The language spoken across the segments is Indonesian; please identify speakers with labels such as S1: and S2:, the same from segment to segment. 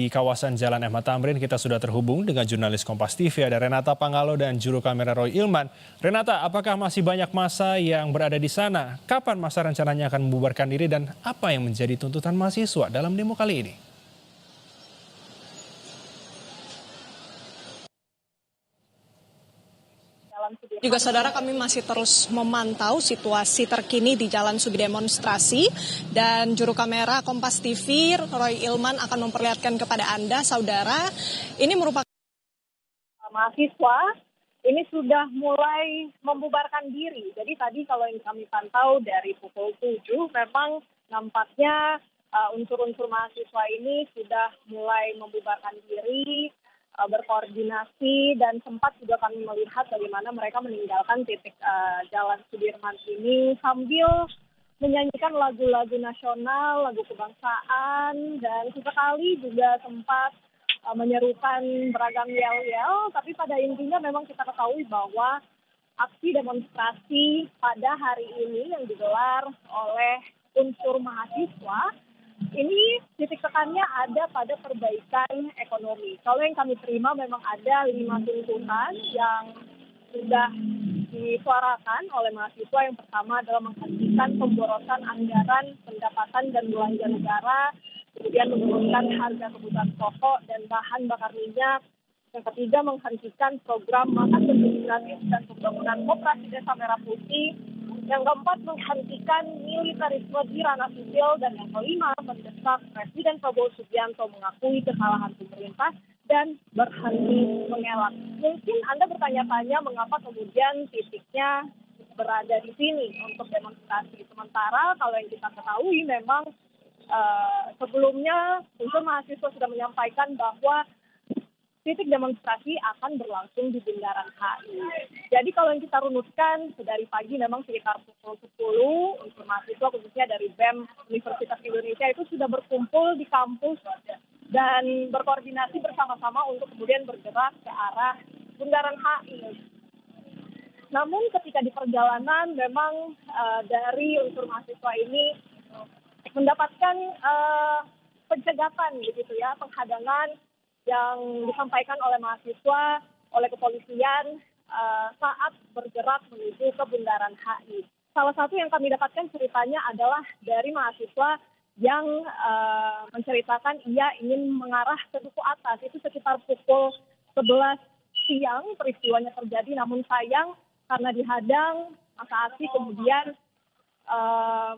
S1: Di kawasan Jalan Ahmad Tamrin kita sudah terhubung dengan jurnalis Kompas TV ada Renata Pangalo dan juru kamera Roy Ilman. Renata, apakah masih banyak massa yang berada di sana? Kapan massa rencananya akan membubarkan diri dan apa yang menjadi tuntutan mahasiswa dalam demo kali ini?
S2: Juga saudara, kami masih terus memantau situasi terkini di Jalan Sudi Demonstrasi dan juru kamera Kompas TV Roy Ilman akan memperlihatkan kepada Anda saudara, ini merupakan
S3: mahasiswa ini sudah mulai membubarkan diri. Jadi tadi kalau yang kami pantau dari pukul 7 memang nampaknya unsur-unsur mahasiswa ini sudah mulai membubarkan diri, berkoordinasi, dan sempat juga kami melihat bagaimana mereka meninggalkan titik Jalan Sudirman ini sambil menyanyikan lagu-lagu nasional, lagu kebangsaan, dan sesekali juga sempat menyerukan beragam yel-yel. Tapi pada intinya memang kita ketahui bahwa aksi demonstrasi pada hari ini yang digelar oleh unsur mahasiswa ini titik tekannya ada pada perbaikan ekonomi. Kalau yang kami terima memang ada 5 tuntutan yang sudah disuarakan oleh mahasiswa. Yang pertama adalah menghentikan pemborosan anggaran pendapatan dan belanja negara, kemudian menurunkan harga kebutuhan pokok dan bahan bakar minyak. Yang ketiga, menghentikan program makan bersih gratis dan pembangunan koperasi desa Merah Putih. Yang keempat, menghentikan militerisme di ranah sipil. Dan yang kelima, mendesak Presiden Prabowo Subianto mengakui kesalahan pemerintah dan berhenti mengelak. Mungkin Anda bertanya-tanya mengapa kemudian titiknya berada di sini untuk demonstrasi. Sementara kalau yang kita ketahui memang sebelumnya unsur mahasiswa sudah menyampaikan bahwa titik demonstrasi akan berlangsung di Bundaran HI. Jadi kalau yang kita runutkan dari pagi memang sekitar pukul 10 unsur mahasiswa khususnya dari BEM Universitas Indonesia itu sudah berkumpul di kampus dan berkoordinasi bersama-sama untuk kemudian bergerak ke arah Bundaran HI. Namun ketika di perjalanan memang dari unsur mahasiswa ini mendapatkan pencegatan begitu ya, penghadangan yang disampaikan oleh mahasiswa, oleh kepolisian saat bergerak menuju ke Bundaran HI. Salah satu yang kami dapatkan ceritanya adalah dari mahasiswa yang menceritakan ia ingin mengarah ke Duku Atas. Itu sekitar pukul 11 siang peristiwanya terjadi, namun sayang karena dihadang masa aksi kemudian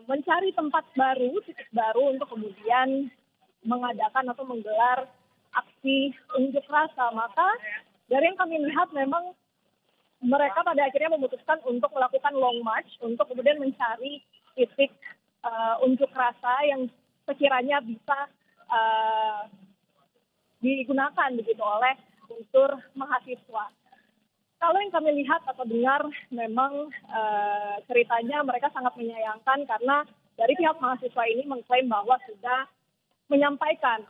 S3: mencari tempat baru, titik baru untuk kemudian mengadakan atau menggelar aksi unjuk rasa. Maka dari yang kami lihat memang mereka pada akhirnya memutuskan untuk melakukan long march untuk kemudian mencari titik unjuk rasa yang sekiranya bisa digunakan begitu oleh unsur mahasiswa. Kalau yang kami lihat atau dengar memang ceritanya mereka sangat menyayangkan karena dari pihak mahasiswa ini mengklaim bahwa sudah menyampaikan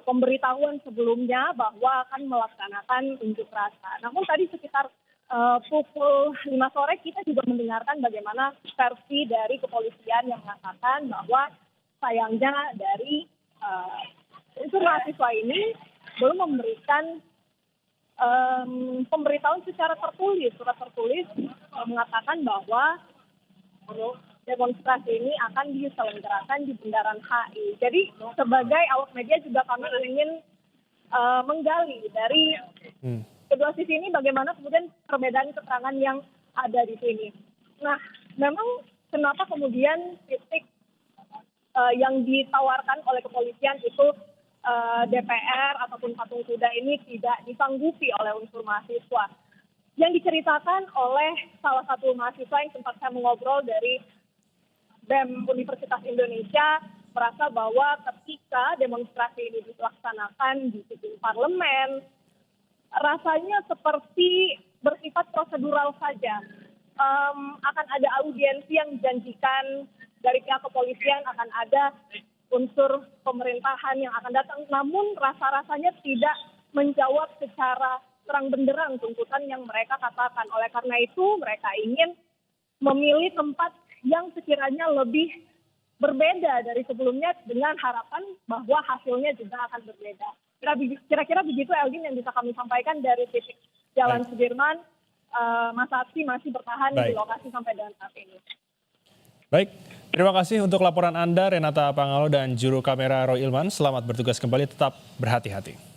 S3: pemberitahuan sebelumnya bahwa akan melaksanakan unjuk rasa. Namun tadi sekitar pukul 5 sore kita juga mendengarkan bagaimana versi dari kepolisian yang mengatakan bahwa sayangnya dari unsur mahasiswa ini belum memberikan pemberitahuan secara tertulis, surat tertulis mengatakan bahwa demonstrasi ini akan diselenggarakan di Bundaran HI. Jadi sebagai awak media juga kami ingin menggali dari kedua sisi ini bagaimana kemudian perbedaan keterangan yang ada di sini. Nah, memang kenapa kemudian titik yang ditawarkan oleh kepolisian itu DPR ataupun patung kuda ini tidak disanggupi oleh unsur mahasiswa. Yang diceritakan oleh salah satu mahasiswa yang sempat saya mengobrol dari BEM Universitas Indonesia merasa bahwa ketika demonstrasi ini dilaksanakan di gedung parlemen, rasanya seperti bersifat prosedural saja. Akan ada audiensi yang dijanjikan dari pihak kepolisian, akan ada unsur pemerintahan yang akan datang, namun rasa-rasanya tidak menjawab secara terang benderang tuntutan yang mereka katakan. Oleh karena itu mereka ingin memilih tempat yang sekiranya lebih berbeda dari sebelumnya dengan harapan bahwa hasilnya juga akan berbeda. Kira-kira begitu Elgin yang bisa kami sampaikan dari titik Jalan Sudirman. Masa aksi masih bertahan di lokasi sampai dengan saat ini.
S1: Baik, terima kasih untuk laporan Anda Renata Pangalo dan juru kamera Roy Ilman. Selamat bertugas kembali, tetap berhati-hati.